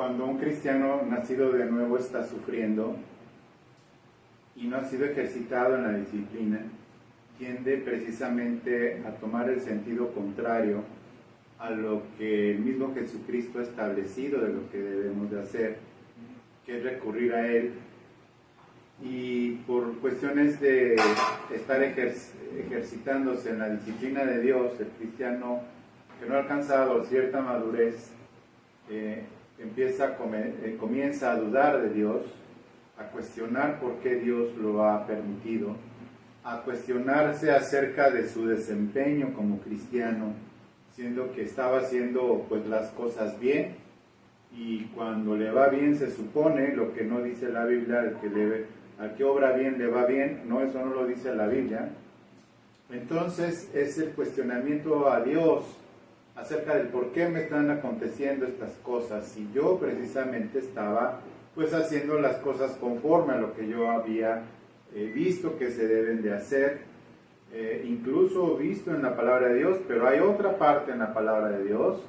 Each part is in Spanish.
cuando un cristiano nacido de nuevo está sufriendo y no ha sido ejercitado en la disciplina, tiende precisamente a tomar el sentido contrario a lo que el mismo Jesucristo ha establecido de lo que debemos de hacer, que es recurrir a Él. Y por cuestiones de estar ejercitándose en la disciplina de Dios, el cristiano que no ha alcanzado cierta madurez comienza a dudar de Dios, a cuestionar por qué Dios lo ha permitido, a cuestionarse acerca de su desempeño como cristiano, siendo que estaba haciendo pues las cosas bien, y cuando le va bien se supone, lo que no dice la Biblia, al que obra bien le va bien, no, eso no lo dice la Biblia. Entonces es el cuestionamiento a Dios acerca del por qué me están aconteciendo estas cosas, si yo precisamente estaba pues haciendo las cosas conforme a lo que yo había visto que se deben de hacer, incluso visto en la palabra de Dios. Pero hay otra parte en la palabra de Dios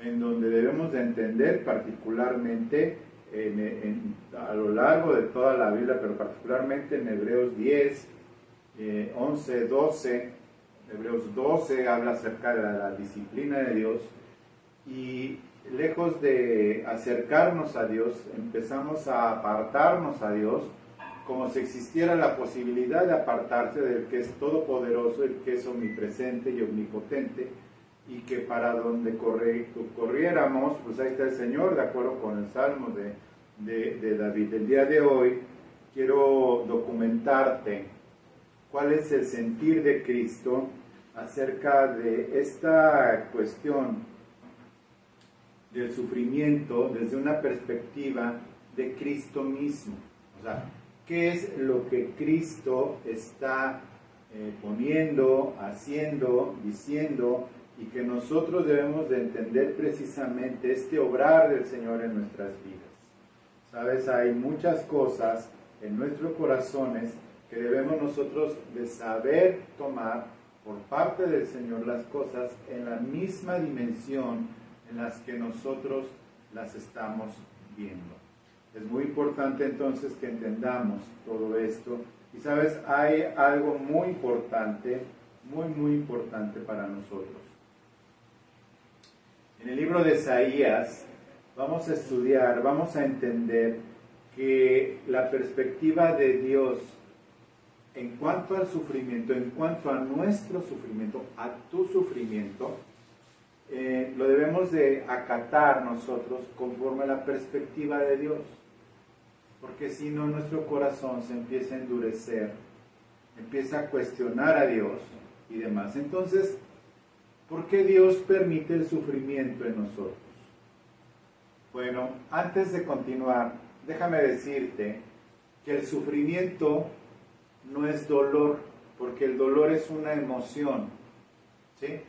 en donde debemos de entender particularmente a lo largo de toda la Biblia, pero particularmente en Hebreos 10, 11, 12, Hebreos 12 habla acerca de la disciplina de Dios, y lejos de acercarnos a Dios, empezamos a apartarnos a Dios, como si existiera la posibilidad de apartarse del que es todopoderoso, el que es omnipresente y omnipotente, y que para donde corriéramos, pues ahí está el Señor, de acuerdo con el Salmo de David. El día de hoy quiero documentarte cuál es el sentir de Cristo acerca de esta cuestión del sufrimiento desde una perspectiva de Cristo mismo. O sea, ¿qué es lo que Cristo está poniendo, haciendo, diciendo, y que nosotros debemos de entender precisamente este obrar del Señor en nuestras vidas? Sabes, hay muchas cosas en nuestros corazones que debemos nosotros de saber tomar por parte del Señor las cosas en la misma dimensión en las que nosotros las estamos viendo. Es muy importante entonces que entendamos todo esto. Y sabes, hay algo muy importante, muy importante para nosotros. En el libro de Isaías vamos a estudiar, vamos a entender que la perspectiva de Dios en cuanto al sufrimiento, en cuanto a nuestro sufrimiento, a tu sufrimiento, lo debemos de acatar nosotros conforme a la perspectiva de Dios, porque si no nuestro corazón se empieza a endurecer, empieza a cuestionar a Dios y demás. Entonces, ¿por qué Dios permite el sufrimiento en nosotros? Bueno, antes de continuar, déjame decirte que el sufrimiento no es dolor, porque el dolor es una emoción, ¿sí?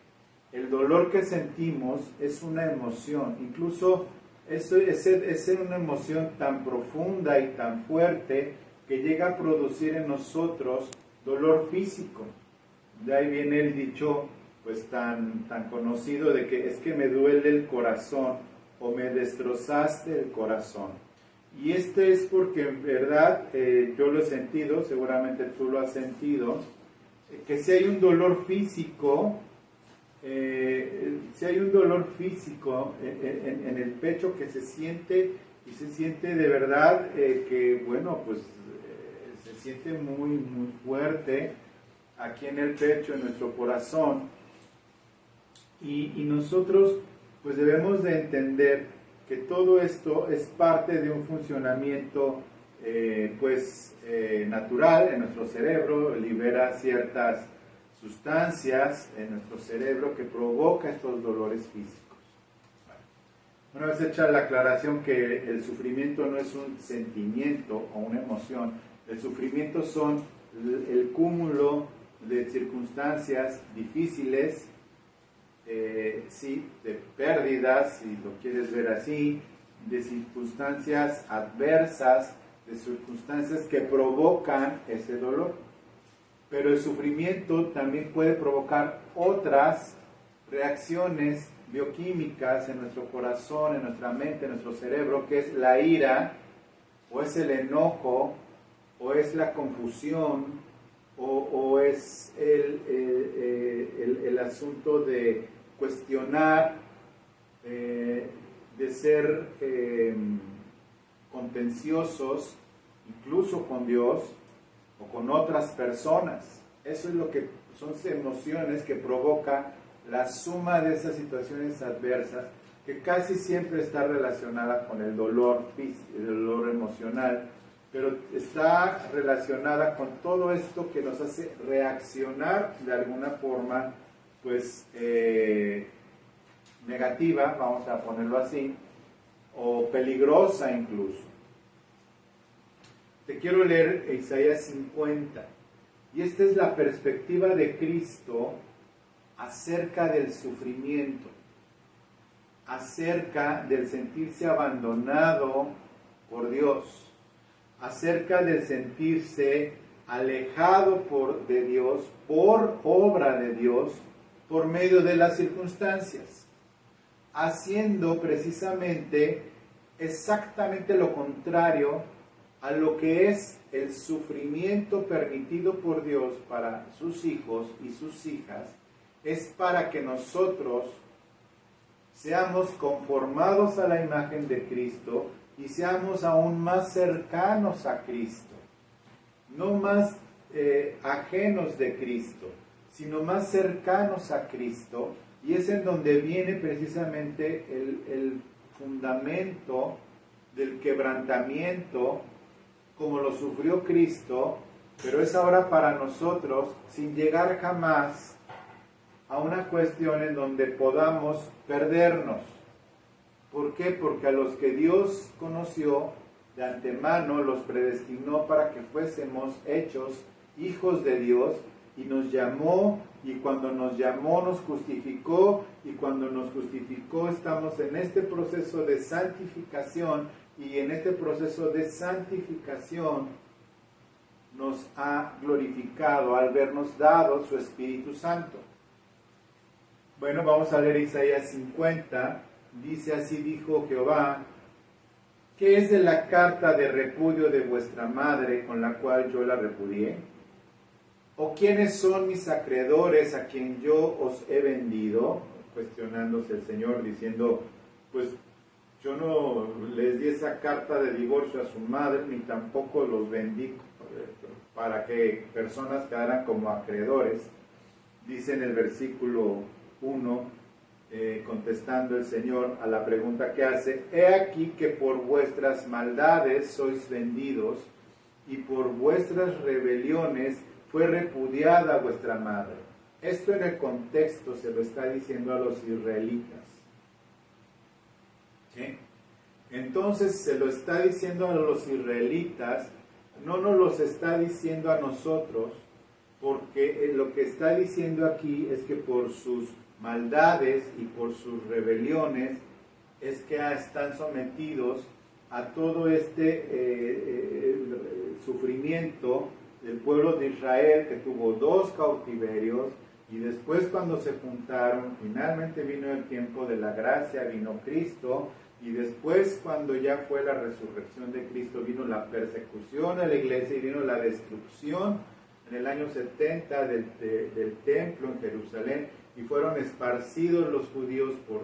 El dolor que sentimos es una emoción, incluso es una emoción tan profunda y tan fuerte que llega a producir en nosotros dolor físico. De ahí viene el dicho pues tan conocido de que es que me duele el corazón o me destrozaste el corazón. Y es porque en verdad yo lo he sentido, seguramente tú lo has sentido, que si hay un dolor físico, en el pecho que se siente, y se siente de verdad que bueno, pues se siente muy fuerte aquí en el pecho, en nuestro corazón, y nosotros pues debemos de entender que todo esto es parte de un funcionamiento natural en nuestro cerebro, libera ciertas sustancias en nuestro cerebro que provoca estos dolores físicos. Una vez hecha la aclaración que el sufrimiento no es un sentimiento o una emoción, el sufrimiento son el cúmulo de circunstancias difíciles, sí, de pérdidas, si lo quieres ver así, de circunstancias adversas, de circunstancias que provocan ese dolor. Pero el sufrimiento también puede provocar otras reacciones bioquímicas en nuestro corazón, en nuestra mente, en nuestro cerebro, que es la ira, o es el enojo, o es la confusión, o es el asunto de cuestionar, de ser contenciosos, incluso con Dios o con otras personas. Eso es lo que son emociones que provoca la suma de esas situaciones adversas, que casi siempre está relacionada con el dolor físico, el dolor emocional, pero está relacionada con todo esto que nos hace reaccionar de alguna forma, pues, negativa, vamos a ponerlo así, o peligrosa incluso. Te quiero leer Isaías 50, y esta es la perspectiva de Cristo acerca del sufrimiento, acerca del sentirse abandonado por Dios, acerca del sentirse alejado de Dios, por obra de Dios, por medio de las circunstancias, haciendo precisamente exactamente lo contrario a lo que es el sufrimiento permitido por Dios para sus hijos y sus hijas. Es para que nosotros seamos conformados a la imagen de Cristo y seamos aún más cercanos a Cristo, no más ajenos de Cristo, sino más cercanos a Cristo, y es en donde viene precisamente el fundamento del quebrantamiento, como lo sufrió Cristo, pero es ahora para nosotros, sin llegar jamás a una cuestión en donde podamos perdernos. ¿Por qué? Porque a los que Dios conoció de antemano los predestinó para que fuésemos hechos hijos de Dios, y nos llamó, y cuando nos llamó nos justificó, y cuando nos justificó estamos en este proceso de santificación, y en este proceso de santificación nos ha glorificado al habernos dado su Espíritu Santo. Bueno, vamos a leer Isaías 50, dice: así dijo Jehová, ¿qué es de la carta de repudio de vuestra madre con la cual yo la repudié? ¿O quiénes son mis acreedores a quien yo os he vendido? Cuestionándose el Señor, diciendo, pues yo no les di esa carta de divorcio a su madre, ni tampoco los vendí para que personas quedaran como acreedores. Dice en el versículo 1, contestando el Señor a la pregunta que hace: he aquí que por vuestras maldades sois vendidos, y por vuestras rebeliones fue repudiada vuestra madre. Esto en el contexto se lo está diciendo a los israelitas. ¿Sí? Entonces se lo está diciendo a los israelitas, no nos los está diciendo a nosotros, porque lo que está diciendo aquí es que por sus maldades y por sus rebeliones es que están sometidos a todo este sufrimiento del pueblo de Israel, que tuvo 2 cautiverios, y después cuando se juntaron, finalmente vino el tiempo de la gracia, vino Cristo, y después cuando ya fue la resurrección de Cristo, vino la persecución a la iglesia y vino la destrucción en el año 70 del templo en Jerusalén, y fueron esparcidos los judíos por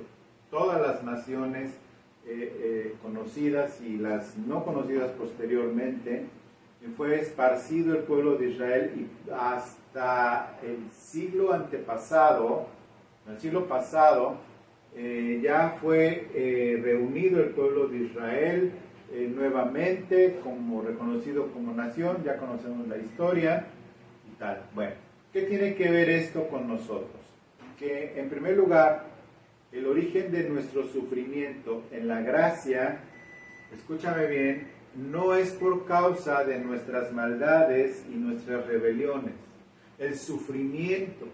todas las naciones conocidas y las no conocidas posteriormente. Y fue esparcido el pueblo de Israel, y hasta el siglo antepasado, en el siglo pasado, ya fue reunido el pueblo de Israel nuevamente, como reconocido como nación. Ya conocemos la historia y tal. Bueno, ¿qué tiene que ver esto con nosotros? Que en primer lugar, el origen de nuestro sufrimiento en la gracia, escúchame bien, no es por causa de nuestras maldades y nuestras rebeliones. El sufrimiento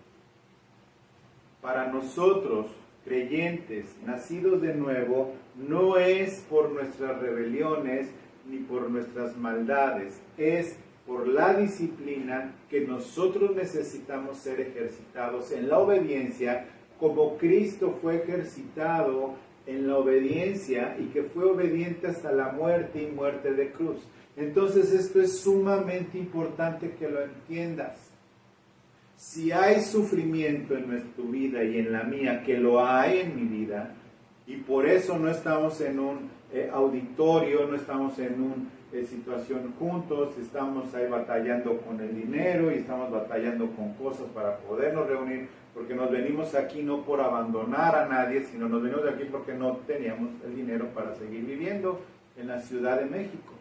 para nosotros, creyentes, nacidos de nuevo, no es por nuestras rebeliones ni por nuestras maldades, es por la disciplina que nosotros necesitamos ser ejercitados en la obediencia como Cristo fue ejercitado en la obediencia y que fue obediente hasta la muerte y muerte de cruz. Entonces esto es sumamente importante que lo entiendas. Si hay sufrimiento en nuestra vida y en la mía, que lo hay en mi vida, y por eso no estamos en un auditorio, no estamos en una situación juntos, estamos ahí batallando con el dinero y estamos batallando con cosas para podernos reunir, porque nos venimos aquí no por abandonar a nadie, sino nos venimos de aquí porque no teníamos el dinero para seguir viviendo en la Ciudad de México.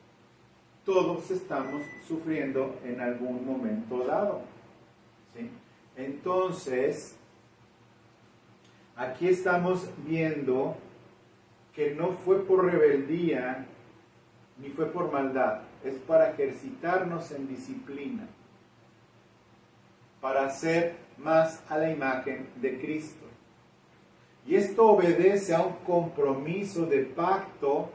Todos estamos sufriendo en algún momento dado, ¿sí? Entonces, aquí estamos viendo que no fue por rebeldía ni fue por maldad, es para ejercitarnos en disciplina, para ser más a la imagen de Cristo. Y esto obedece a un compromiso de pacto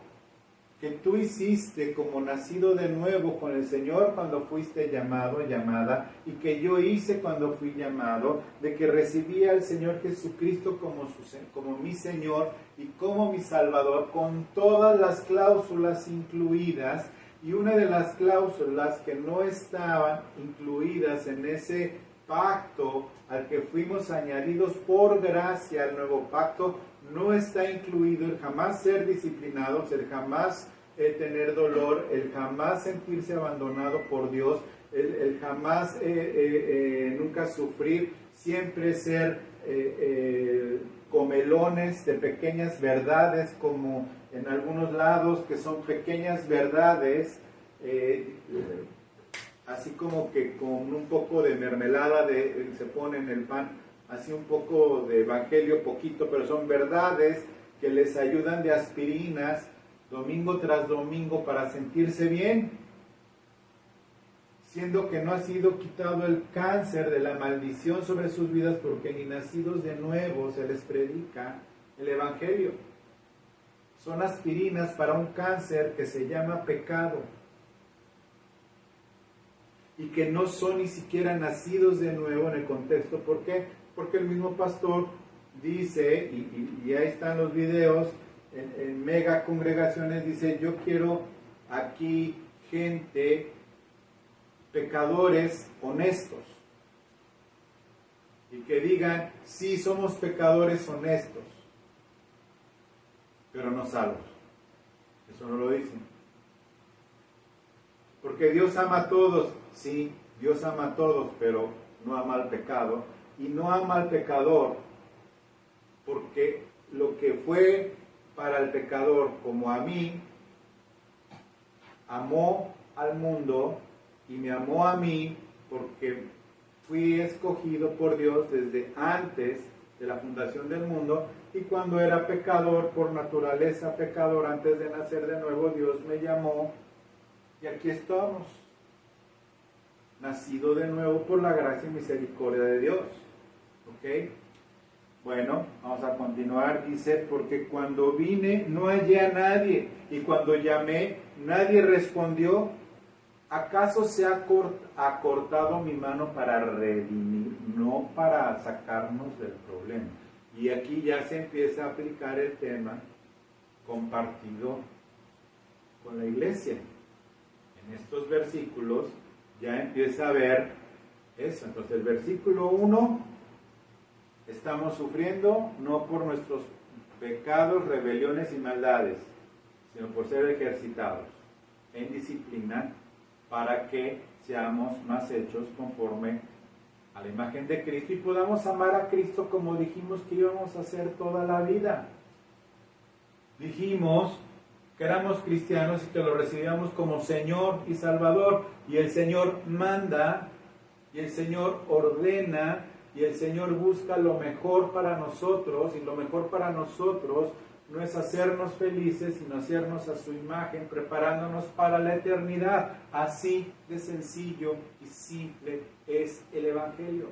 que tú hiciste como nacido de nuevo con el Señor cuando fuiste llamado, llamada, y que yo hice cuando fui llamado, de que recibí al Señor Jesucristo como mi Señor y como mi Salvador, con todas las cláusulas incluidas. Y una de las cláusulas que no estaban incluidas en ese pacto al que fuimos añadidos por gracia al nuevo pacto, no está incluido el jamás ser disciplinados, el jamás tener dolor, el jamás sentirse abandonado por Dios, el jamás nunca sufrir, siempre ser comelones de pequeñas verdades, como en algunos lados que son pequeñas verdades, así como que con un poco de mermelada se pone en el pan, así un poco de evangelio, poquito, pero son verdades que les ayudan de aspirinas domingo tras domingo para sentirse bien, siendo que no ha sido quitado el cáncer de la maldición sobre sus vidas, porque ni nacidos de nuevo se les predica el evangelio. Son aspirinas para un cáncer que se llama pecado y que no son ni siquiera nacidos de nuevo en el contexto. ¿Por qué? Porque el mismo pastor dice, y ahí están los videos, en mega congregaciones, dice: yo quiero aquí gente, pecadores honestos, y que digan: sí, somos pecadores honestos, pero no salvos. Eso no lo dicen. Porque Dios ama a todos, sí, Dios ama a todos, pero no ama al pecado, y no ama al pecador, porque lo que fue para el pecador como a mí, amó al mundo y me amó a mí, porque fui escogido por Dios desde antes de la fundación del mundo, y cuando era pecador, por naturaleza pecador, antes de nacer de nuevo, Dios me llamó, y aquí estamos, nacido de nuevo por la gracia y misericordia de Dios. ¿Ok? Bueno, vamos a continuar. Dice: porque cuando vine no hallé a nadie, y cuando llamé nadie respondió. ¿Acaso se ha acortado mi mano para redimir, no para sacarnos del problema? Y aquí ya se empieza a aplicar el tema compartido con la iglesia. En estos versículos ya empieza a ver eso. Entonces, el versículo 1, estamos sufriendo no por nuestros pecados, rebeliones y maldades, sino por ser ejercitados en disciplina, para que seamos más hechos conforme a la imagen de Cristo y podamos amar a Cristo como dijimos que íbamos a hacer toda la vida. Dijimos que éramos cristianos y que lo recibíamos como Señor y Salvador, y el Señor manda, y el Señor ordena, y el Señor busca lo mejor para nosotros, y lo mejor para nosotros no es hacernos felices, sino hacernos a su imagen, preparándonos para la eternidad. Así de sencillo y simple es el Evangelio.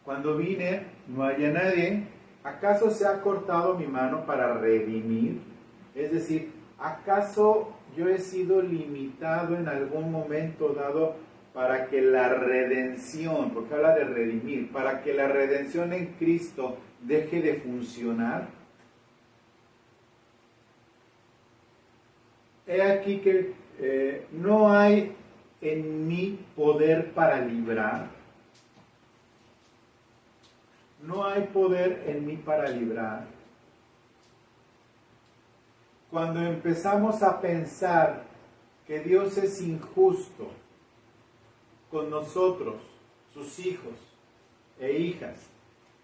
Cuando vine, no hallé a nadie. ¿Acaso se ha cortado mi mano para redimir? Es decir, ¿acaso yo he sido limitado en algún momento dado para que la redención, porque habla de redimir, para que la redención en Cristo deje de funcionar. He aquí que no hay en mí poder para librar. No hay poder en mí para librar. Cuando empezamos a pensar que Dios es injusto con nosotros, sus hijos e hijas,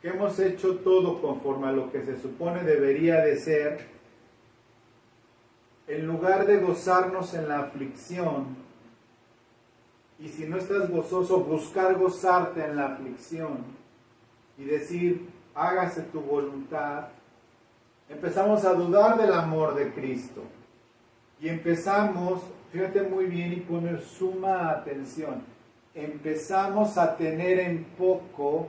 que hemos hecho todo conforme a lo que se supone debería de ser, en lugar de gozarnos en la aflicción, y si no estás gozoso, buscar gozarte en la aflicción y decir, hágase tu voluntad, empezamos a dudar del amor de Cristo. Y empezamos, fíjate muy bien y poner suma atención, empezamos a tener en poco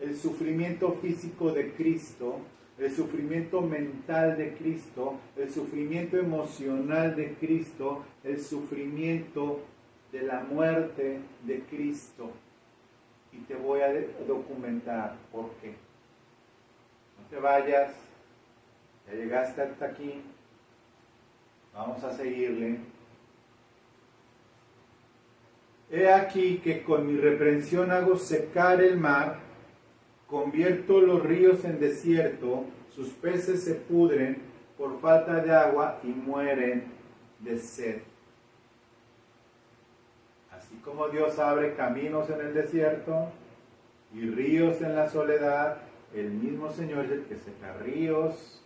el sufrimiento físico de Cristo, el sufrimiento mental de Cristo, el sufrimiento emocional de Cristo, el sufrimiento de la muerte de Cristo. Y te voy a documentar por qué. No te vayas, ya llegaste hasta aquí, vamos a seguirle. He aquí que con mi reprensión hago secar el mar, convierto los ríos en desierto, sus peces se pudren por falta de agua y mueren de sed. Así como Dios abre caminos en el desierto y ríos en la soledad, el mismo Señor es el que seca ríos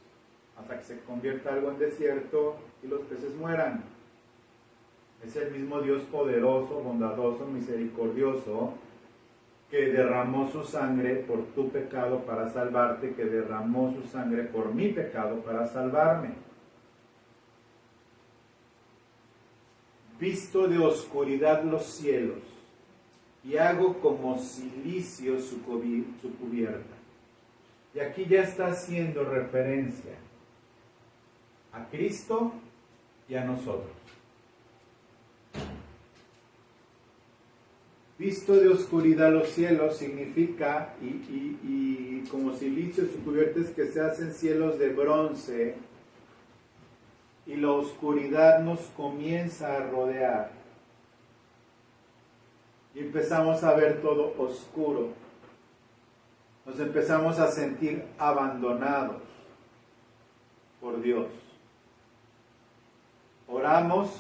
hasta que se convierta algo en desierto y los peces mueran. Es el mismo Dios poderoso, bondadoso, misericordioso, que derramó su sangre por tu pecado para salvarte, que derramó su sangre por mi pecado para salvarme. Visto de oscuridad los cielos, y hago como cilicio su cubierta. Y aquí ya está haciendo referencia a Cristo y a nosotros. Visto de oscuridad los cielos significa, y como silicio su cubierta es que se hacen cielos de bronce y la oscuridad nos comienza a rodear. Y empezamos a ver todo oscuro. Nos empezamos a sentir abandonados por Dios. Oramos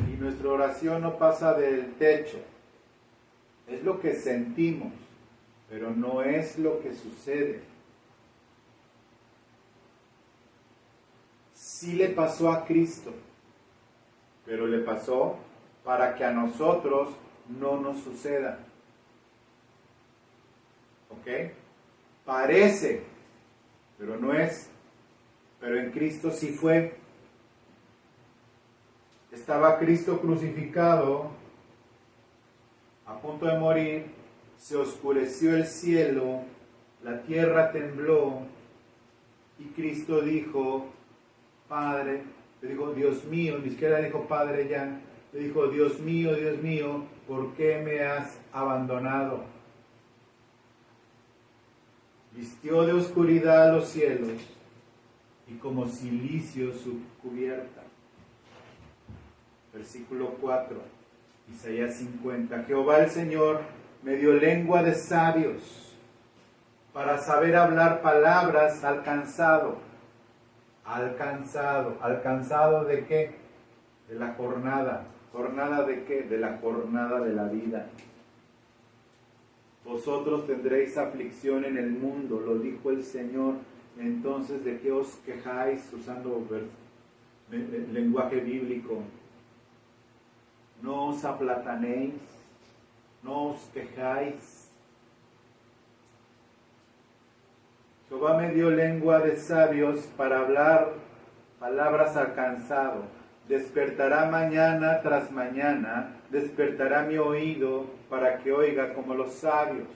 y nuestra oración no pasa del techo. Es lo que sentimos, pero no es lo que sucede. Sí le pasó a Cristo, pero le pasó para que a nosotros no nos suceda. ¿Ok? Parece, pero no es. Pero en Cristo sí fue. Estaba Cristo crucificado, a punto de morir, se oscureció el cielo, la tierra tembló, y Cristo dijo, Padre, le dijo, Dios mío, ni siquiera dijo Padre ya, le dijo, Dios mío, ¿por qué me has abandonado? Vistió de oscuridad los cielos, y como cilicio su cubierta. Versículo 4. Isaías 50. Jehová el Señor me dio lengua de sabios para saber hablar palabras al cansado. ¿Alcanzado de qué? De la jornada. ¿Jornada de qué? De la jornada de la vida. Vosotros tendréis aflicción en el mundo, lo dijo el Señor. Entonces, ¿de qué os quejáis? Usando lenguaje bíblico. No os aplatanéis, no os quejáis. Jehová me dio lengua de sabios para hablar palabras al cansado. Despertará mañana tras mañana, despertará mi oído para que oiga como los sabios.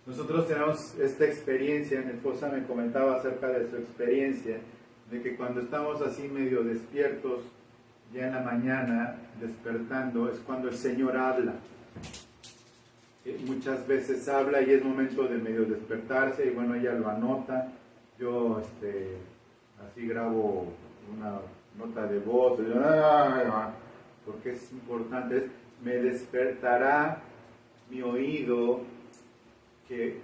Nosotros tenemos esta experiencia, mi esposa me comentaba acerca de su experiencia, de que cuando estamos así medio despiertos, ya en la mañana, despertando, es cuando el Señor habla. Muchas veces habla y es momento de medio despertarse, y bueno, ella lo anota. Yo así grabo una nota de voz, porque es importante, me despertará mi oído, que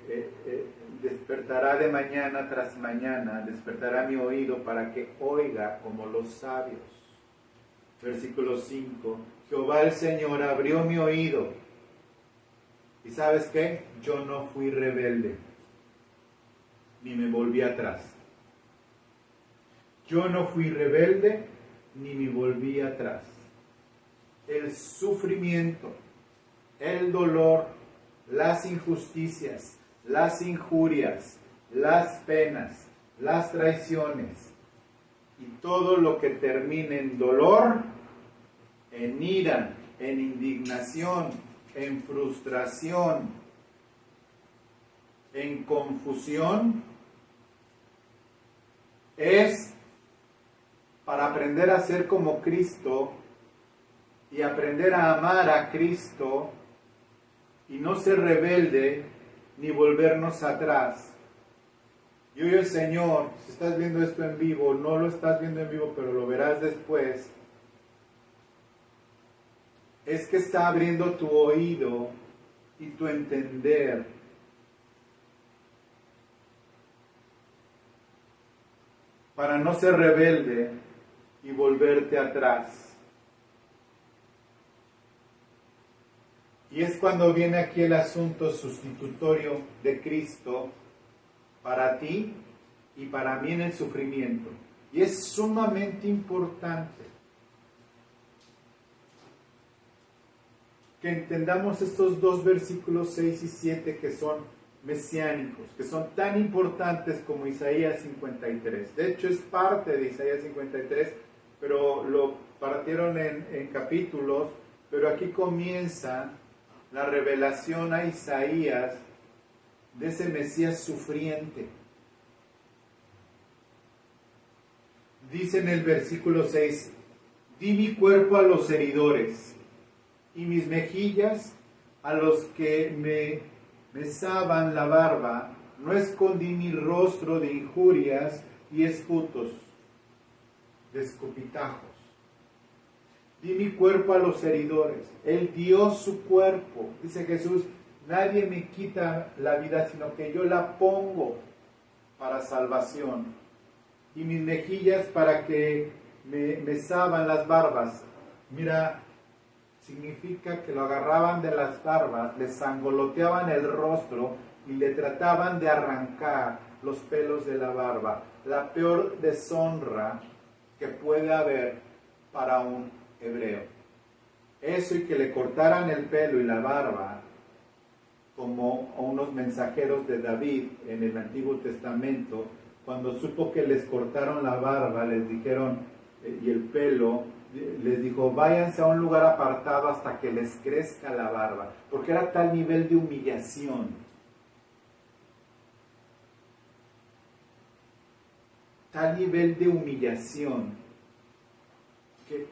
despertará de mañana tras mañana, despertará mi oído para que oiga como los sabios. Versículo 5, Jehová el Señor abrió mi oído, y ¿sabes qué? Yo no fui rebelde, ni me volví atrás. Yo no fui rebelde, ni me volví atrás. El sufrimiento, el dolor, las injusticias, las injurias, las penas, las traiciones y todo lo que termine en dolor, en ira, en indignación, en frustración, en confusión, es para aprender a ser como Cristo y aprender a amar a Cristo y no ser rebelde ni volvernos atrás. Y hoy el Señor, si estás viendo esto en vivo, no lo estás viendo en vivo, pero lo verás después, es que está abriendo tu oído y tu entender para no ser rebelde y volverte atrás. Y es cuando viene aquí el asunto sustitutorio de Cristo para ti y para mí en el sufrimiento. Y es sumamente importante que entendamos estos dos versículos 6 y 7 que son mesiánicos, que son tan importantes como Isaías 53. De hecho, es parte de Isaías 53, pero lo partieron en capítulos, pero aquí comienza la revelación a Isaías de ese Mesías sufriente. Dice en el versículo 6, di mi cuerpo a los heridores y mis mejillas a los que me mesaban la barba, no escondí mi rostro de injurias y esputos, de escupitajos. Di mi cuerpo a los heridores. Él dio su cuerpo. Dice Jesús, nadie me quita la vida, sino que yo la pongo para salvación. Y mis mejillas para que me mesaban las barbas. Mira, significa que lo agarraban de las barbas, le sangoloteaban el rostro y le trataban de arrancar los pelos de la barba. La peor deshonra que puede haber para un hebreo. Eso, y que le cortaran el pelo y la barba, como a unos mensajeros de David en el Antiguo Testamento, cuando supo que les cortaron la barba, les dijeron, y el pelo, les dijo, váyanse a un lugar apartado hasta que les crezca la barba, porque era tal nivel de humillación. Tal nivel de humillación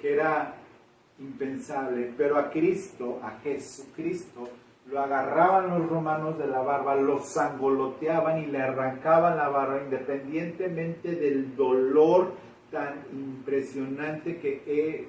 que era impensable, pero a Cristo, a Jesucristo, lo agarraban los romanos de la barba, lo sangoloteaban y le arrancaban la barba, independientemente del dolor tan impresionante que es.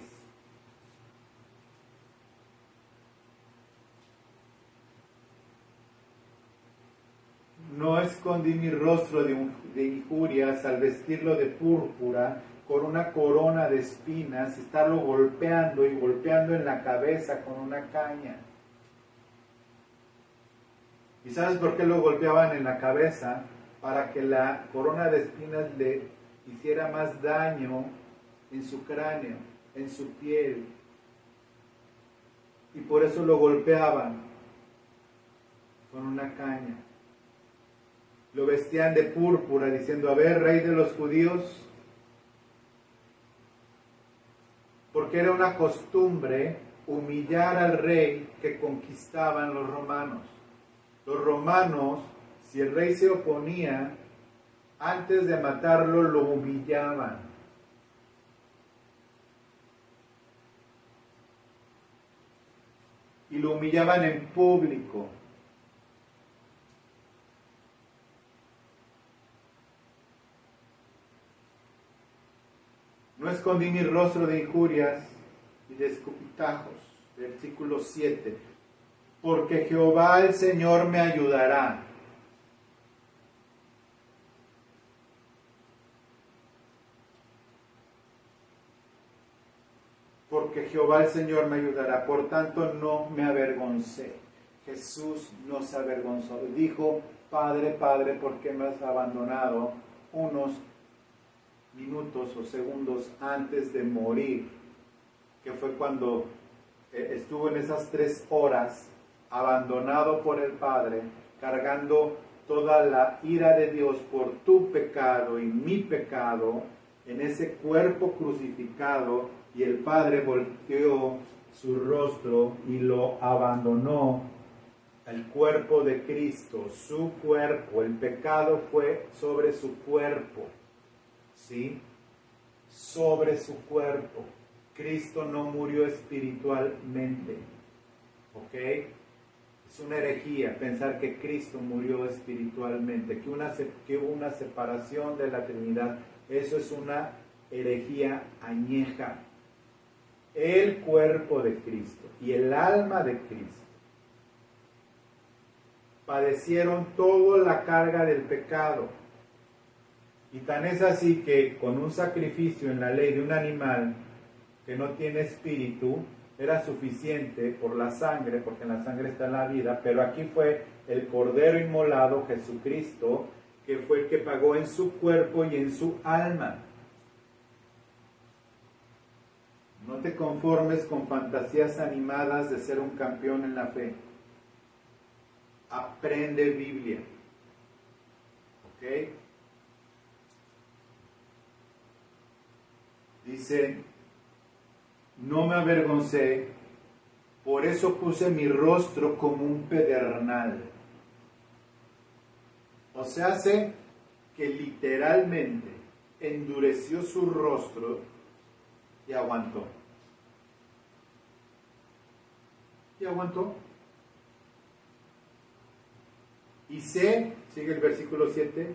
No escondí mi rostro de injurias al vestirlo de púrpura, con una corona de espinas, estarlo golpeando y golpeando en la cabeza con una caña. ¿Y sabes por qué lo golpeaban en la cabeza? Para que la corona de espinas le hiciera más daño en su cráneo, en su piel. Y por eso lo golpeaban con una caña. Lo vestían de púrpura, diciendo, a ver, rey de los judíos, porque era una costumbre humillar al rey que conquistaban los romanos. Los romanos, si el rey se oponía, Antes de matarlo lo humillaban. Y lo humillaban en público. No escondí mi rostro de injurias y de escupitajos. Versículo 7. Porque Jehová el Señor me ayudará. Porque Jehová el Señor me ayudará. Por tanto no me avergoncé. Jesús no se avergonzó. Dijo, Padre, Padre, ¿por qué me has abandonado? Unos minutos o segundos antes de morir, que fue cuando estuvo en esas 3 horas abandonado por el Padre, cargando toda la ira de Dios por tu pecado y mi pecado, en ese cuerpo crucificado, y el Padre volteó su rostro y lo abandonó. El cuerpo de Cristo, su cuerpo, el pecado fue sobre su cuerpo. ¿Sí? Sobre su cuerpo. Cristo no murió espiritualmente. ¿Ok? Es una herejía pensar que Cristo murió espiritualmente, que hubo una separación de la Trinidad. Eso es una herejía añeja. El cuerpo de Cristo y el alma de Cristo padecieron toda la carga del pecado. Y tan es así que con un sacrificio en la ley de un animal que no tiene espíritu, era suficiente por la sangre, porque en la sangre está la vida, pero aquí fue el Cordero inmolado, Jesucristo, que fue el que pagó en su cuerpo y en su alma. No te conformes con fantasías animadas de ser un campeón en la fe. Aprende Biblia. ¿Ok? Dice, no me avergoncé, por eso puse mi rostro como un pedernal. O sea, hace que literalmente endureció su rostro y aguantó. Y aguantó. Y sé, sigue el versículo 7,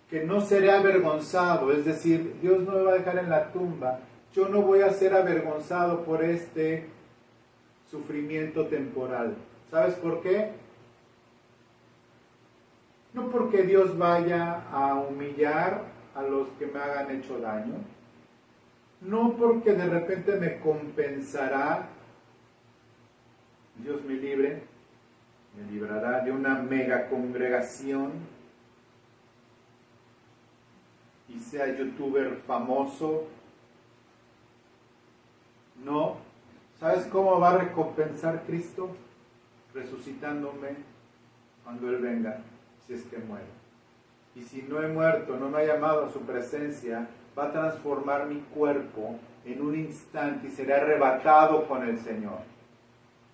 que no seré avergonzado, es decir, Dios no me va a dejar en la tumba, yo no voy a ser avergonzado por este sufrimiento temporal. ¿Sabes por qué? No porque Dios vaya a humillar a los que me hagan hecho daño, no porque de repente me compensará, Dios me librará de una mega congregación y sea youtuber famoso. No. ¿Sabes cómo va a recompensar Cristo? Resucitándome cuando Él venga, si es que muero. Y si no he muerto, no me ha llamado a su presencia, va a transformar mi cuerpo en un instante y seré arrebatado con el Señor.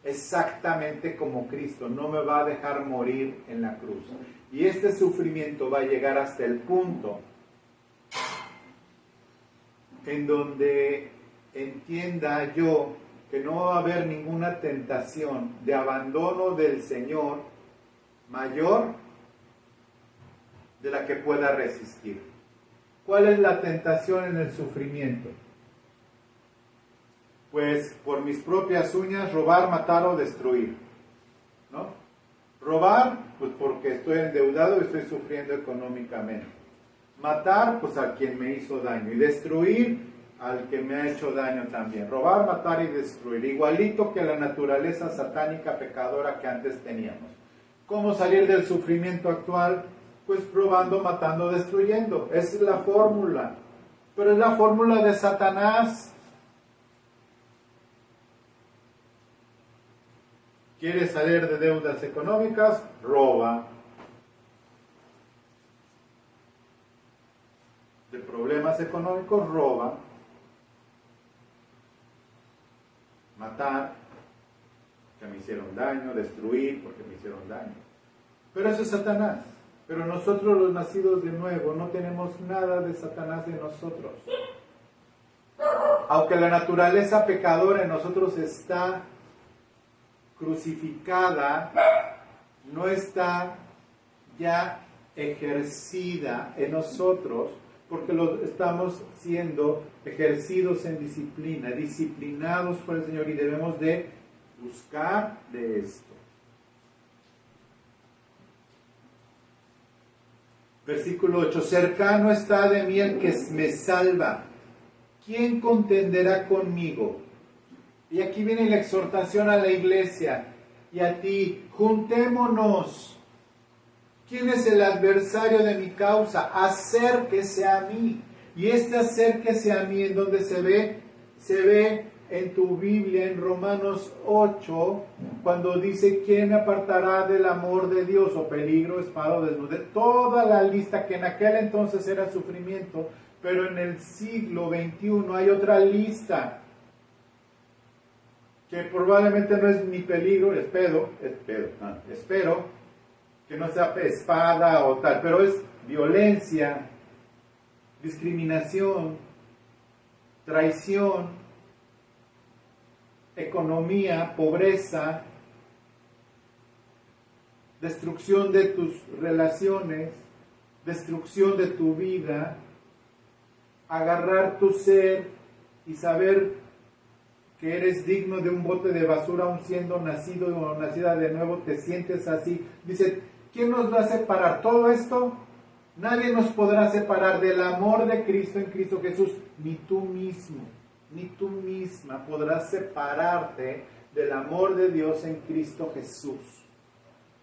Exactamente como Cristo, no me va a dejar morir en la cruz. Y este sufrimiento va a llegar hasta el punto en donde entienda yo que no va a haber ninguna tentación de abandono del Señor mayor de la que pueda resistir. ¿Cuál es la tentación en el sufrimiento? Pues por mis propias uñas, robar, matar o destruir, ¿no? Robar, pues porque estoy endeudado y estoy sufriendo económicamente. Matar, pues a quien me hizo daño. Y destruir, al que me ha hecho daño también. Robar, matar y destruir. Igualito que la naturaleza satánica pecadora que antes teníamos. ¿Cómo salir del sufrimiento actual? Pues robando, matando, destruyendo. Esa es la fórmula. Pero es la fórmula de Satanás. ¿Quieres salir de deudas económicas? Roba. De problemas económicos, roba. Matar, que me hicieron daño. Destruir, porque me hicieron daño. Pero eso es Satanás. Pero nosotros los nacidos de nuevo no tenemos nada de Satanás en nosotros. Aunque la naturaleza pecadora en nosotros está crucificada, no está ya ejercida en nosotros, porque estamos siendo ejercidos en disciplina, disciplinados por el Señor, y debemos de buscar de esto. Versículo 8, cercano está de mí el que me salva. ¿Quién contenderá conmigo? Y aquí viene la exhortación a la iglesia y a ti, juntémonos. ¿Quién es el adversario de mi causa? Acérquese a mí. Y este acérquese a mí, en donde se ve en tu Biblia, en Romanos 8, cuando dice, ¿quién apartará del amor de Dios? O peligro, espada o desnudez. Toda la lista que en aquel entonces era sufrimiento, pero en el siglo XXI hay otra lista, que probablemente no es ni peligro, espero que no sea espada o tal, pero es violencia, discriminación, traición, economía, pobreza, destrucción de tus relaciones, destrucción de tu vida, agarrar tu ser y saber que eres digno de un bote de basura aún siendo nacido o nacida de nuevo, te sientes así. Dice, ¿quién nos va a separar? Todo esto, nadie nos podrá separar del amor de Cristo en Cristo Jesús, ni tú mismo, ni tú misma podrás separarte del amor de Dios en Cristo Jesús,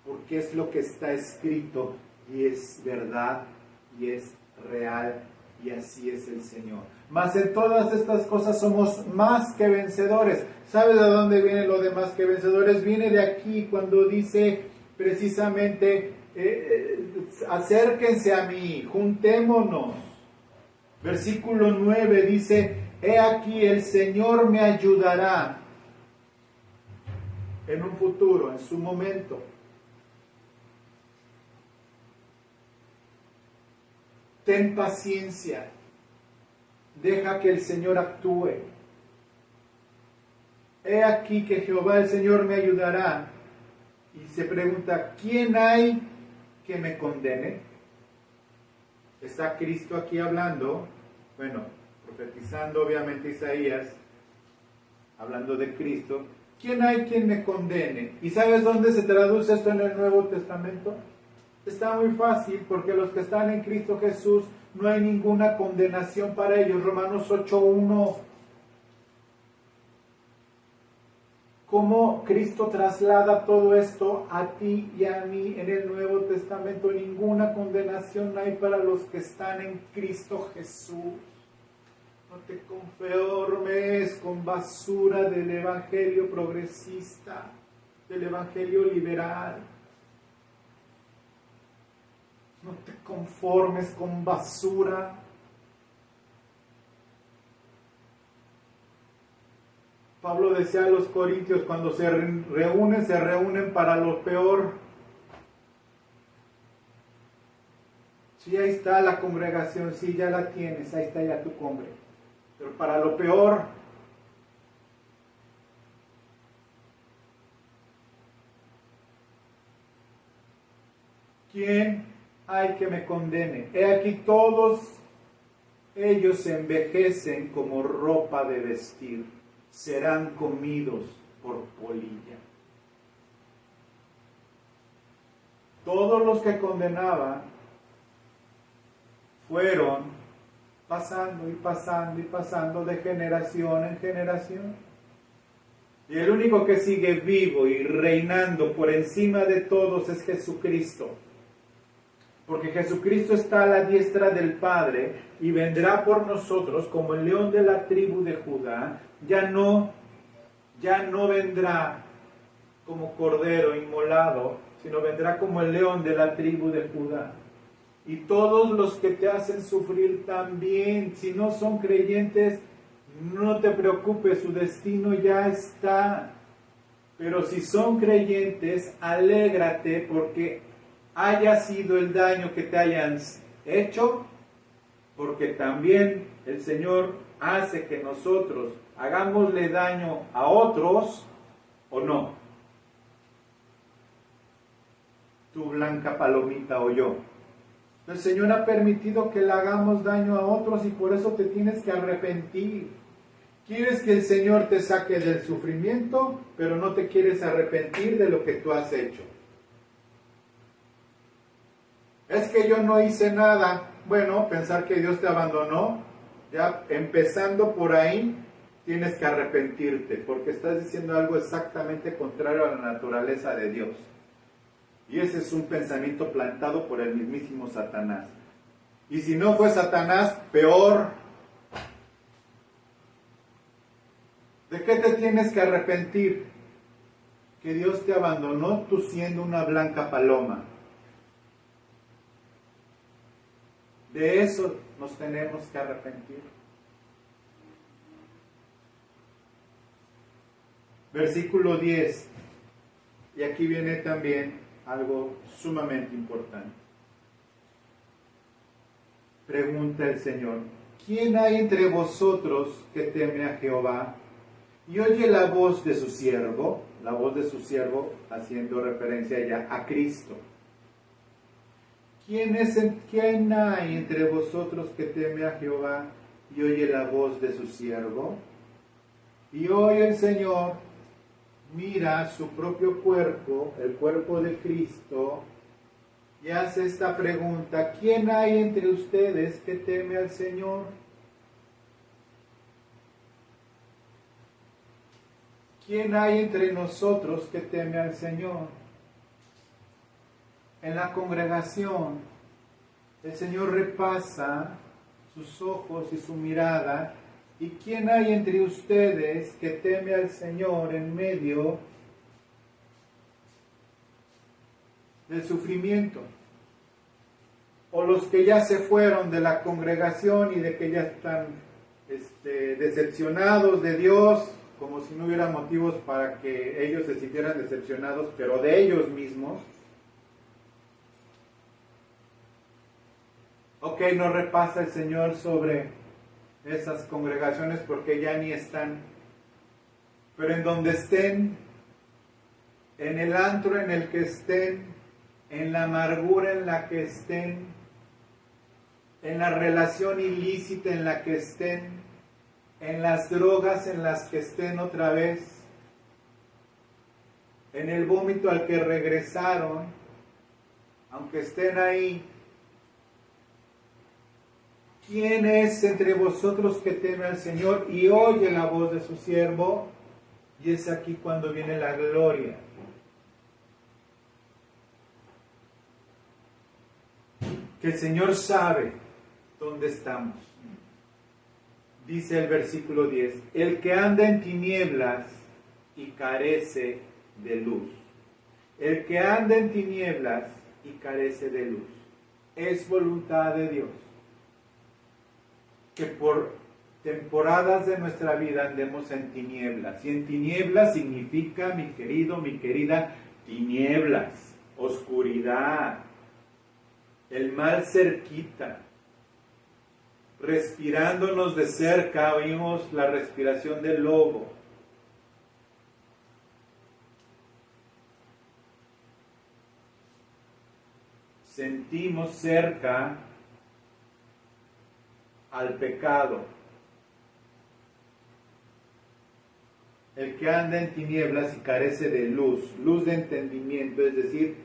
porque es lo que está escrito y es verdad y es real y así es el Señor. Mas en todas estas cosas somos más que vencedores. ¿Sabes de dónde viene lo de más que vencedores? Viene de aquí cuando dice precisamente acérquense a mí, juntémonos. Versículo 9 dice, he aquí el Señor me ayudará en un futuro, en su momento. Ten paciencia, deja que el Señor actúe. He aquí que Jehová el Señor me ayudará. Y se pregunta, ¿quién hay que me condene? Está Cristo aquí hablando, bueno, profetizando obviamente Isaías, hablando de Cristo. ¿Quién hay quien me condene? ¿Y sabes dónde se traduce esto en el Nuevo Testamento? Está muy fácil, porque los que están en Cristo Jesús no hay ninguna condenación para ellos. Romanos 8:1. ¿Cómo Cristo traslada todo esto a ti y a mí en el Nuevo Testamento? Ninguna condenación hay para los que están en Cristo Jesús. No te conformes con basura del evangelio progresista, del evangelio liberal. No te conformes con basura. Pablo decía a los corintios, cuando se reúnen para lo peor. Sí, ahí está la congregación, sí, ya la tienes, ahí está ya tu congre. Pero para lo peor, ¿quién hay que me condene? He aquí todos ellos se envejecen como ropa de vestir, serán comidos por polilla. Todos los que condenaban fueron pasando y pasando y pasando de generación en generación. Y el único que sigue vivo y reinando por encima de todos es Jesucristo. Porque Jesucristo está a la diestra del Padre y vendrá por nosotros como el león de la tribu de Judá. Ya no vendrá como cordero inmolado, sino vendrá como el león de la tribu de Judá. Y todos los que te hacen sufrir también, si no son creyentes, no te preocupes, su destino ya está. Pero si son creyentes, alégrate porque haya sido el daño que te hayan hecho, porque también el Señor hace que nosotros hagámosle daño a otros, ¿o no? Tu blanca palomita o yo. El Señor ha permitido que le hagamos daño a otros y por eso te tienes que arrepentir. Quieres que el Señor te saque del sufrimiento, pero no te quieres arrepentir de lo que tú has hecho. Es que yo no hice nada. Bueno, pensar que Dios te abandonó, ya empezando por ahí, tienes que arrepentirte, porque estás diciendo algo exactamente contrario a la naturaleza de Dios. Y ese es un pensamiento plantado por el mismísimo Satanás. Y si no fue Satanás, peor. ¿De qué te tienes que arrepentir? Que Dios te abandonó tú siendo una blanca paloma. De eso nos tenemos que arrepentir. Versículo 10. Y aquí viene también algo sumamente importante. Pregunta el Señor: ¿quién hay entre vosotros que teme a Jehová y oye la voz de su siervo? La voz de su siervo haciendo referencia ya a Cristo. ¿Quién hay entre vosotros que teme a Jehová y oye la voz de su siervo? Y hoy el Señor mira su propio cuerpo, el cuerpo de Cristo, y hace esta pregunta: ¿quién hay entre ustedes que teme al Señor? ¿Quién hay entre nosotros que teme al Señor? En la congregación, el Señor repasa sus ojos y su mirada. ¿Y quién hay entre ustedes que teme al Señor en medio del sufrimiento? O los que ya se fueron de la congregación y de que ya están decepcionados de Dios, como si no hubiera motivos para que ellos se sintieran decepcionados, pero de ellos mismos. Ok, no repasa el Señor sobre esas congregaciones porque ya ni están, pero en donde estén, en el antro en el que estén, en la amargura en la que estén, en la relación ilícita en la que estén, en las drogas en las que estén otra vez, en el vómito al que regresaron, aunque estén ahí, ¿quién es entre vosotros que teme al Señor y oye la voz de su siervo? Y es aquí cuando viene la gloria. Que el Señor sabe dónde estamos. Dice el versículo 10, el que anda en tinieblas y carece de luz. El que anda en tinieblas y carece de luz. Es voluntad de Dios que por temporadas de nuestra vida andemos en tinieblas. Y en tinieblas significa, mi querido, mi querida, tinieblas, oscuridad, el mal cerquita. Respirándonos de cerca, oímos la respiración del lobo. Sentimos cerca al pecado. El que anda en tinieblas y carece de luz, luz de entendimiento, es decir,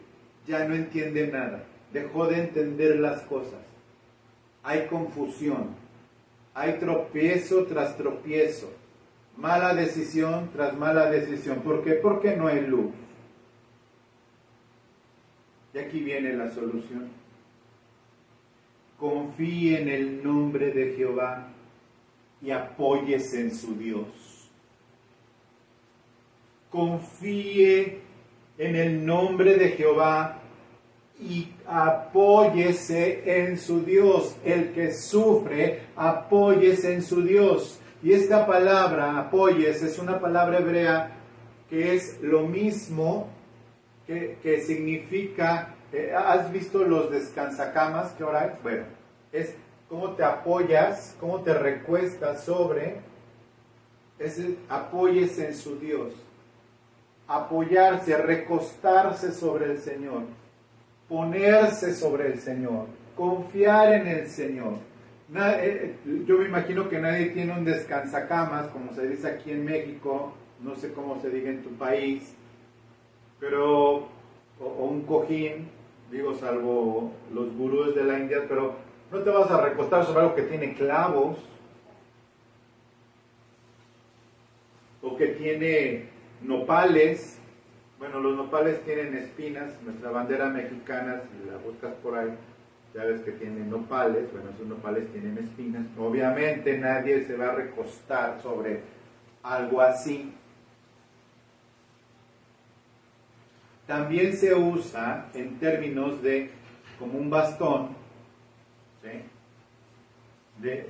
ya no entiende nada, dejó de entender las cosas. Hay confusión, hay tropiezo tras tropiezo, mala decisión tras mala decisión. ¿Por qué? Porque no hay luz. Y aquí viene la solución. Confíe en el nombre de Jehová y apóyese en su Dios. Confíe en el nombre de Jehová y apóyese en su Dios. El que sufre, apóyese en su Dios. Y esta palabra, apóyese, es una palabra hebrea que es lo mismo que significa ¿Has visto los descansacamas que ahora hay? Bueno, es cómo te apoyas, cómo te recuestas sobre, apóyese en su Dios. Apoyarse, recostarse sobre el Señor, ponerse sobre el Señor, confiar en el Señor. Yo me imagino que nadie tiene un descansacamas, como se dice aquí en México, no sé cómo se diga en tu país, pero, o un cojín, digo, salvo los gurús de la India, pero no te vas a recostar sobre algo que tiene clavos, o que tiene nopales. Bueno, los nopales tienen espinas. Nuestra bandera mexicana, si la buscas por ahí, ya ves que tiene nopales. Bueno, esos nopales tienen espinas. Obviamente nadie se va a recostar sobre algo así. También se usa en términos de como un bastón, ¿sí? De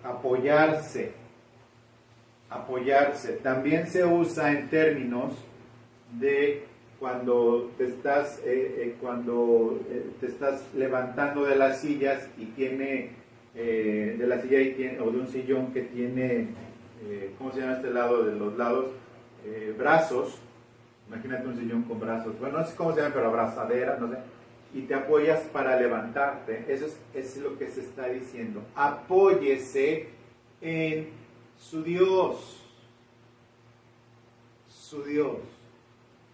apoyarse. También se usa en términos de cuando te estás levantando de las sillas y tiene de la silla o de un sillón que tiene ¿cómo se llama este lado de los lados? Brazos. Imagínate un sillón con brazos, bueno, no sé cómo se llama, pero abrazadera, no sé, y te apoyas para levantarte. Eso es lo que se está diciendo. Apóyese en su Dios. Su Dios.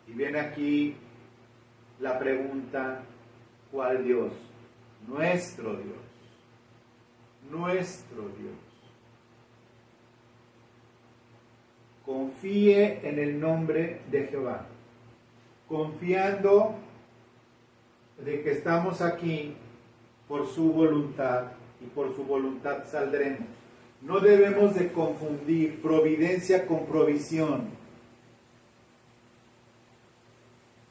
Y viene aquí la pregunta, ¿cuál Dios? Nuestro Dios. Nuestro Dios. Confíe en el nombre de Jehová, confiando de que estamos aquí por su voluntad y por su voluntad saldremos. No debemos de confundir providencia con provisión.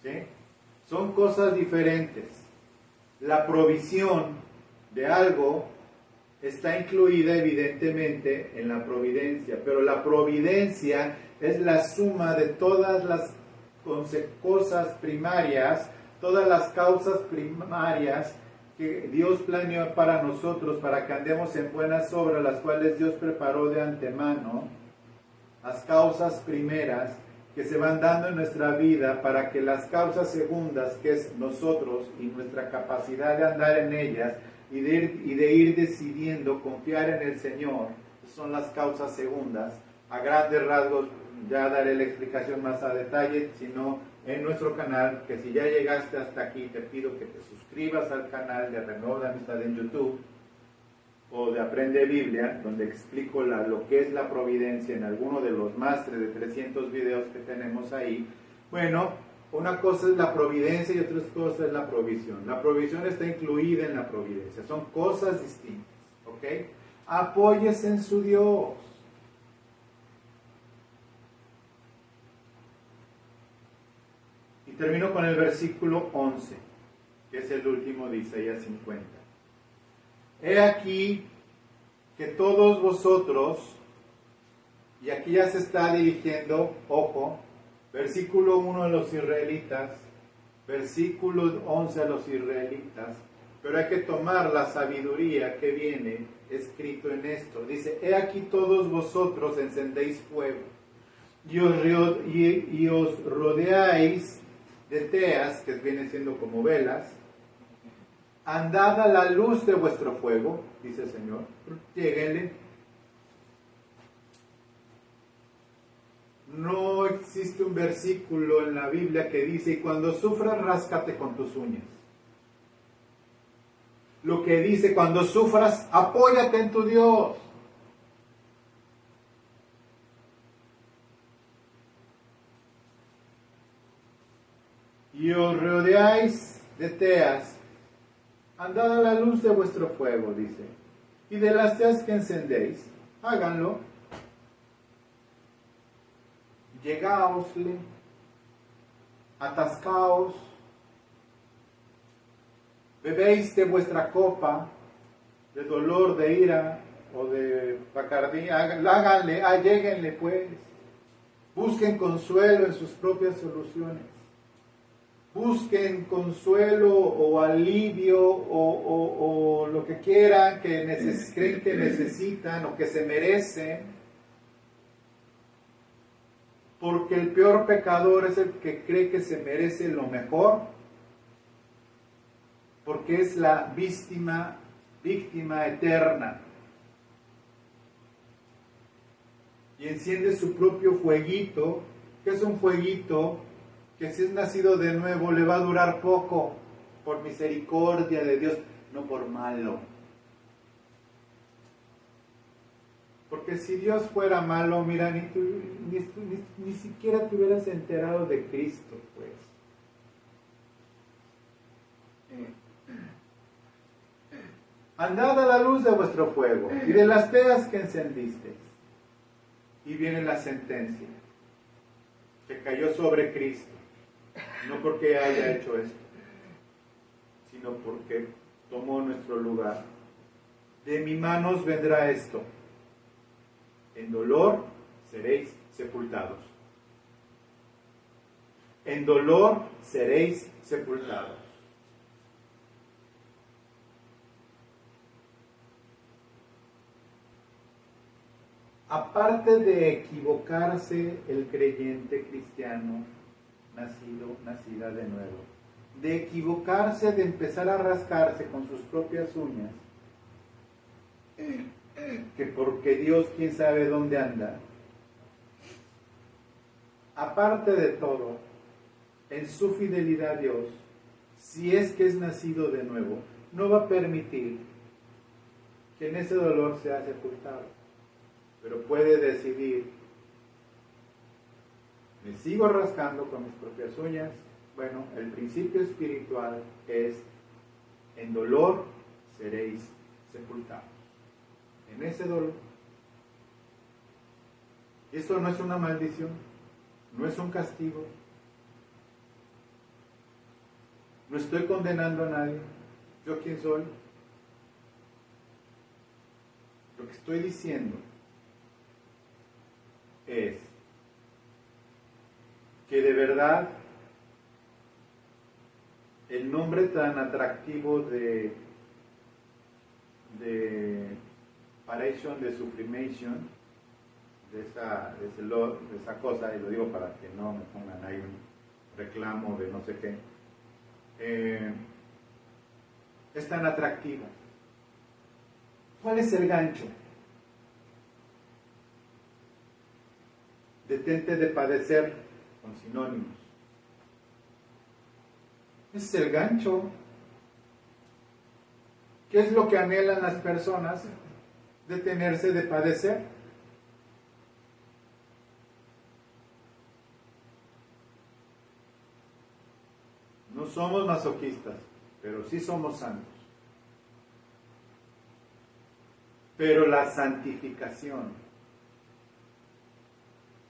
¿Sí? Son cosas diferentes. La provisión de algo está incluida evidentemente en la providencia, pero la providencia es la suma de todas las cosas primarias, todas las causas primarias que Dios planeó para nosotros, para que andemos en buenas obras, las cuales Dios preparó de antemano, las causas primeras que se van dando en nuestra vida para que las causas segundas, que es nosotros y nuestra capacidad de andar en ellas, y de ir decidiendo confiar en el Señor, son las causas segundas. A grandes rasgos, ya daré la explicación más a detalle, sino en nuestro canal, que si ya llegaste hasta aquí, te pido que te suscribas al canal de Renuevo de Amistad en YouTube, o de Aprende Biblia, donde explico lo que es la providencia en alguno de los más de 300 videos que tenemos ahí. Bueno, una cosa es la providencia y otra cosa es la provisión. La provisión está incluida en la providencia. Son cosas distintas. ¿Ok? Apóyese en su Dios. Y termino con el versículo 11, que es el último de Isaías 50. He aquí que todos vosotros, y aquí ya se está dirigiendo, ojo, versículo 1 a los israelitas, versículo 11 a los israelitas, pero hay que tomar la sabiduría que viene escrito en esto. Dice, he aquí todos vosotros encendéis fuego, y os rodeáis de teas, que vienen siendo como velas, andad a la luz de vuestro fuego, dice el Señor, lléguenle. No existe un versículo en la Biblia que dice, y cuando sufras, ráscate con tus uñas. Lo que dice, cuando sufras, apóyate en tu Dios. Y os rodeáis de teas, andad a la luz de vuestro fuego, dice. Y de las teas que encendéis, háganlo. Llegaosle, atascaos, bebéis de vuestra copa de dolor, de ira o de bacardía, háganle, lléguenle pues, busquen consuelo en sus propias soluciones. busquen consuelo o alivio o lo que quieran, creen que necesitan o que se merecen, porque el peor pecador es el que cree que se merece lo mejor, porque es la víctima eterna. Y enciende su propio fueguito, que es un fueguito que si es nacido de nuevo le va a durar poco, por misericordia de Dios, no por malo. Porque si Dios fuera malo, mira, ni siquiera te hubieras enterado de Cristo, pues. Andad a la luz de vuestro fuego y de las teas que encendisteis. Y viene la sentencia, que cayó sobre Cristo, no porque haya hecho esto, sino porque tomó nuestro lugar. De mi manos vendrá esto, en dolor seréis sepultados. En dolor seréis sepultados. Aparte de equivocarse el creyente cristiano, nacida de nuevo, de equivocarse, de empezar a rascarse con sus propias uñas, que porque Dios quién sabe dónde anda, aparte de todo, en su fidelidad a Dios, si es que es nacido de nuevo, no va a permitir que en ese dolor sea sepultado. Pero puede decidir, me sigo rascando con mis propias uñas. Bueno, el principio espiritual es, en dolor seréis sepultados. En ese dolor. Esto no es una maldición, no es un castigo. No estoy condenando a nadie. ¿Yo quién soy? Lo que estoy diciendo es que de verdad el nombre tan atractivo de paration, de sublimation, de esa cosa, y lo digo para que no me pongan ahí un reclamo de no sé qué, es tan atractivo. ¿Cuál es el gancho? Detente de padecer, con sinónimos. Ese es el gancho. ¿Qué es lo que anhelan las personas? Detenerse de padecer. No somos masoquistas, pero sí somos santos. Pero la santificación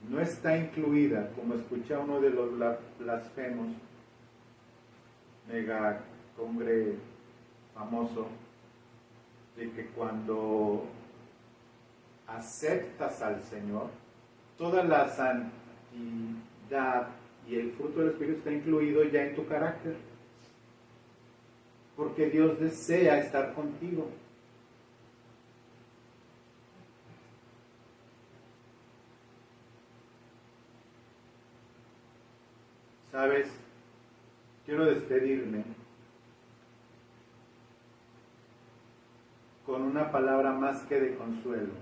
no está incluida, como escuché a uno de los blasfemos, mega congre famoso, de que cuando aceptas al Señor, toda la santidad y el fruto del Espíritu está incluido ya en tu carácter, porque Dios desea estar contigo. ¿Sabes? Quiero despedirme con una palabra más que de consuelo,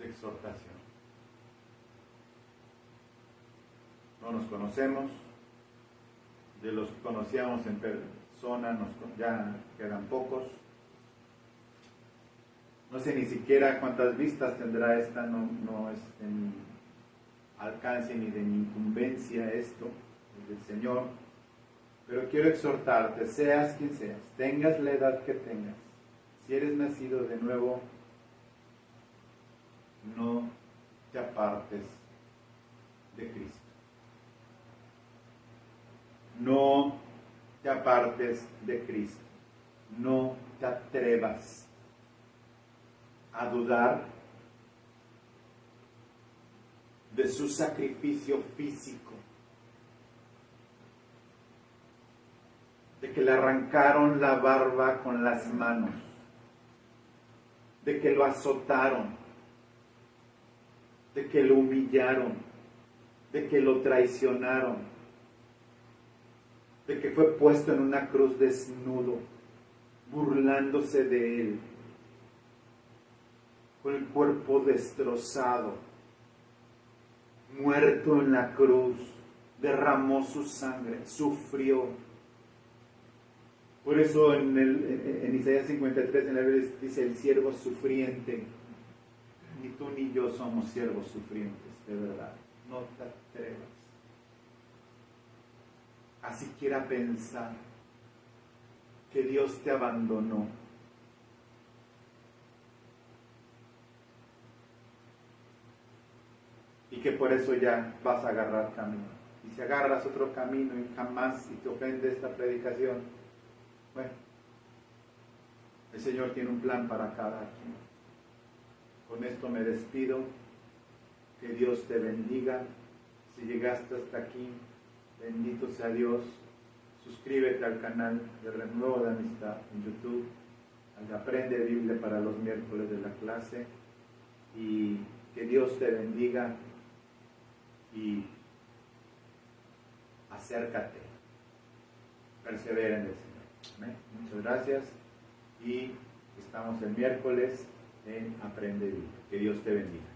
de exhortación. No nos conocemos, de los que conocíamos en persona ya quedan pocos. No sé ni siquiera cuántas vistas tendrá esta, no es en alcance ni de mi incumbencia esto, del Señor, pero quiero exhortarte, seas quien seas, tengas la edad que tengas, si eres nacido de nuevo, no te apartes de Cristo. No te apartes de Cristo. No te atrevas a dudar de su sacrificio físico. de que le arrancaron la barba con las manos, de que lo azotaron, de que lo humillaron, de que lo traicionaron, de que fue puesto en una cruz desnudo, burlándose de él, con el cuerpo destrozado, muerto en la cruz, derramó su sangre, sufrió. Por eso en Isaías 53 en la Biblia dice el siervo sufriente. Ni tú ni yo somos siervos sufrientes, de verdad. No te atrevas a siquiera pensar que Dios te abandonó. Y que por eso ya vas a agarrar camino. Y si agarras otro camino y jamás y te ofende esta predicación, bueno, el Señor tiene un plan para cada quien. Con esto me despido. Que Dios te bendiga. Si llegaste hasta aquí, bendito sea Dios. Suscríbete al canal de Renuevo de Amistad en YouTube. Al Aprende Biblia para los miércoles de la clase. Y que Dios te bendiga. Y acércate. Persevera en el Señor. Amén. Muchas gracias. Y estamos el miércoles en Aprende Biblia. Que Dios te bendiga.